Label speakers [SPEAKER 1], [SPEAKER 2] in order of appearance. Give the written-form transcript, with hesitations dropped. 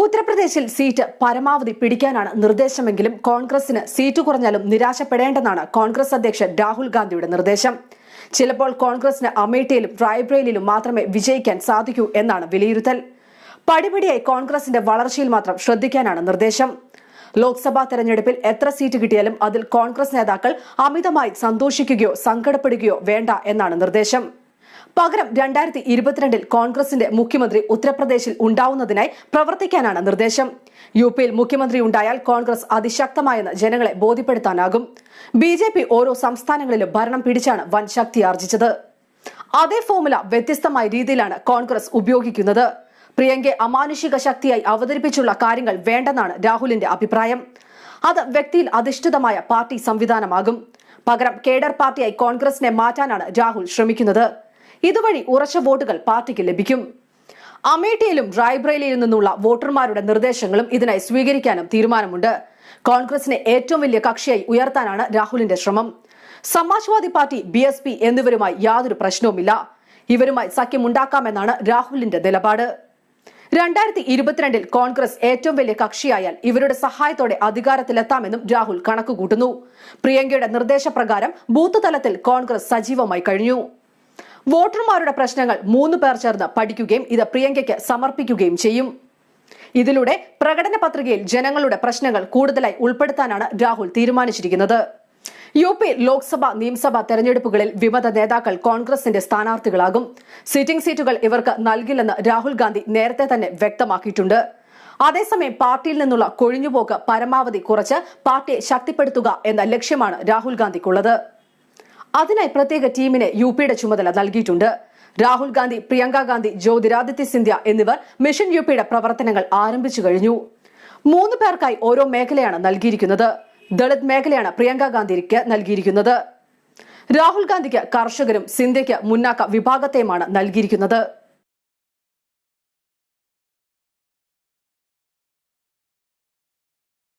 [SPEAKER 1] ഉത്തർപ്രദേശിൽ സീറ്റ് പരമാവധി പിടിക്കാനാണ് നിർദ്ദേശമെങ്കിലും കോൺഗ്രസിന് സീറ്റ് കുറഞ്ഞാലും നിരാശപ്പെടേണ്ടെന്നാണ് കോൺഗ്രസ് അധ്യക്ഷൻ രാഹുൽ ഗാന്ധിയുടെ നിർദ്ദേശം. ചിലപ്പോൾ കോൺഗ്രസിന് അമേഠിയിലും റായ്ബറേലിയിലും മാത്രമേ വിജയിക്കാൻ സാധിക്കൂ എന്നാണ് വിലയിരുത്തൽ. പടിപടിയായി കോൺഗ്രസിന്റെ വളർച്ചയിൽ മാത്രം ശ്രദ്ധിക്കാനാണ് നിർദ്ദേശം. ലോക്സഭാ തെരഞ്ഞെടുപ്പിൽ എത്ര സീറ്റ് കിട്ടിയാലും അതിൽ കോൺഗ്രസ് നേതാക്കൾ അമിതമായി സന്തോഷിക്കുകയോ സങ്കടപ്പെടുകയോ വേണ്ട എന്നാണ് നിർദ്ദേശം. പകരം 2022 കോൺഗ്രസിന്റെ മുഖ്യമന്ത്രി ഉത്തർപ്രദേശിൽ ഉണ്ടാവുന്നതിനായി പ്രവർത്തിക്കാനാണ് നിർദ്ദേശം. യുപിയിൽ മുഖ്യമന്ത്രി ഉണ്ടായാൽ കോൺഗ്രസ് അതിശക്തമായെന്ന് ജനങ്ങളെ ബോധ്യപ്പെടുത്താനാകും. BJP ഓരോ സംസ്ഥാനങ്ങളിലും ഭരണം പിടിച്ചാണ് വൻ ശക്തി ആർജിച്ചത്. അതേ ഫോർമുല വ്യത്യസ്തമായ രീതിയിലാണ് കോൺഗ്രസ് ഉപയോഗിക്കുന്നത്. പ്രിയങ്കയെ അമാനുഷിക ശക്തിയായി അവതരിപ്പിച്ചുള്ള കാര്യങ്ങൾ വേണ്ടെന്നാണ് രാഹുലിന്റെ അഭിപ്രായം. അത് വ്യക്തിയിൽ അധിഷ്ഠിതമായ പാർട്ടി സംവിധാനമാകും. പകരം കേഡർ പാർട്ടിയായി കോൺഗ്രസിനെ മാറ്റാനാണ് രാഹുൽ ശ്രമിക്കുന്നത്. ഇതുവഴി ഉറച്ച വോട്ടുകൾ പാർട്ടിക്ക് ലഭിക്കും. അമേഠിയിലും റായ്ബറേലിയിൽ നിന്നുള്ള വോട്ടർമാരുടെ നിർദ്ദേശങ്ങളും ഇതിനായി സ്വീകരിക്കാനും തീരുമാനമുണ്ട്. കോൺഗ്രസിനെ ഏറ്റവും വലിയ കക്ഷിയായി ഉയർത്താനാണ് രാഹുലിന്റെ ശ്രമം. സമാജ്വാദി പാർട്ടി, BSP എന്നിവരുമായി യാതൊരു പ്രശ്നവുമില്ല. ഇവരുമായി സഖ്യമുണ്ടാക്കാമെന്നാണ് രാഹുലിന്റെ നിലപാട്. 2022 കോൺഗ്രസ് ഏറ്റവും വലിയ കക്ഷിയായാൽ ഇവരുടെ സഹായത്തോടെ അധികാരത്തിലെത്താമെന്നും രാഹുൽ കണക്കുകൂട്ടുന്നു. പ്രിയങ്കയുടെ നിർദ്ദേശപ്രകാരം ബൂത്ത് തലത്തിൽ കോൺഗ്രസ് സജീവമായി കഴിഞ്ഞു. വോട്ടർമാരുടെ പ്രശ്നങ്ങൾ 3 പേർ ചേർന്ന് പഠിക്കുകയും ഇത് പ്രിയങ്കയ്ക്ക് സമർപ്പിക്കുകയും ചെയ്യും. ഇതിലൂടെ പ്രകടന പത്രികയിൽ ജനങ്ങളുടെ പ്രശ്നങ്ങൾ കൂടുതലായി ഉൾപ്പെടുത്താനാണ് രാഹുൽ തീരുമാനിച്ചിരിക്കുന്നത്. UP ലോക്സഭ, നിയമസഭാ തെരഞ്ഞെടുപ്പുകളിൽ വിമത നേതാക്കൾ കോൺഗ്രസിന്റെ സ്ഥാനാർത്ഥികളാകും. സിറ്റിംഗ് സീറ്റുകൾ ഇവർക്ക് നൽകില്ലെന്ന് രാഹുൽ ഗാന്ധി നേരത്തെ തന്നെ വ്യക്തമാക്കിയിട്ടുണ്ട്. അതേസമയം പാർട്ടിയിൽ നിന്നുള്ള കൊഴിഞ്ഞുപോക്ക് പരമാവധി കുറച്ച് പാർട്ടിയെ ശക്തിപ്പെടുത്തുക എന്ന ലക്ഷ്യമാണ് രാഹുൽ ഗാന്ധിക്കുള്ളത്. അതിനായി പ്രത്യേക ടീമിനെ UPയുടെ ചുമതല നൽകിയിട്ടുണ്ട്. രാഹുൽ ഗാന്ധി, പ്രിയങ്ക ഗാന്ധി, ജ്യോതിരാദിത്യ സിന്ധ്യ എന്നിവർ മിഷൻ UPയുടെ പ്രവർത്തനങ്ങൾ ആരംഭിച്ചു കഴിഞ്ഞു. 3 പേർക്കായി ഓരോ മേഖലയാണ് നൽകിയിരിക്കുന്നത്. ദളിത് മേഖലയാണ് പ്രിയങ്ക ഗാന്ധിക്ക് നൽകിയിരിക്കുന്നത്. രാഹുൽ ഗാന്ധിക്ക് കർഷകരും സിന്ധ്യയ്ക്ക് മുന്നാക്ക വിഭാഗത്തെയുമാണ് നൽകിയിരിക്കുന്നത്.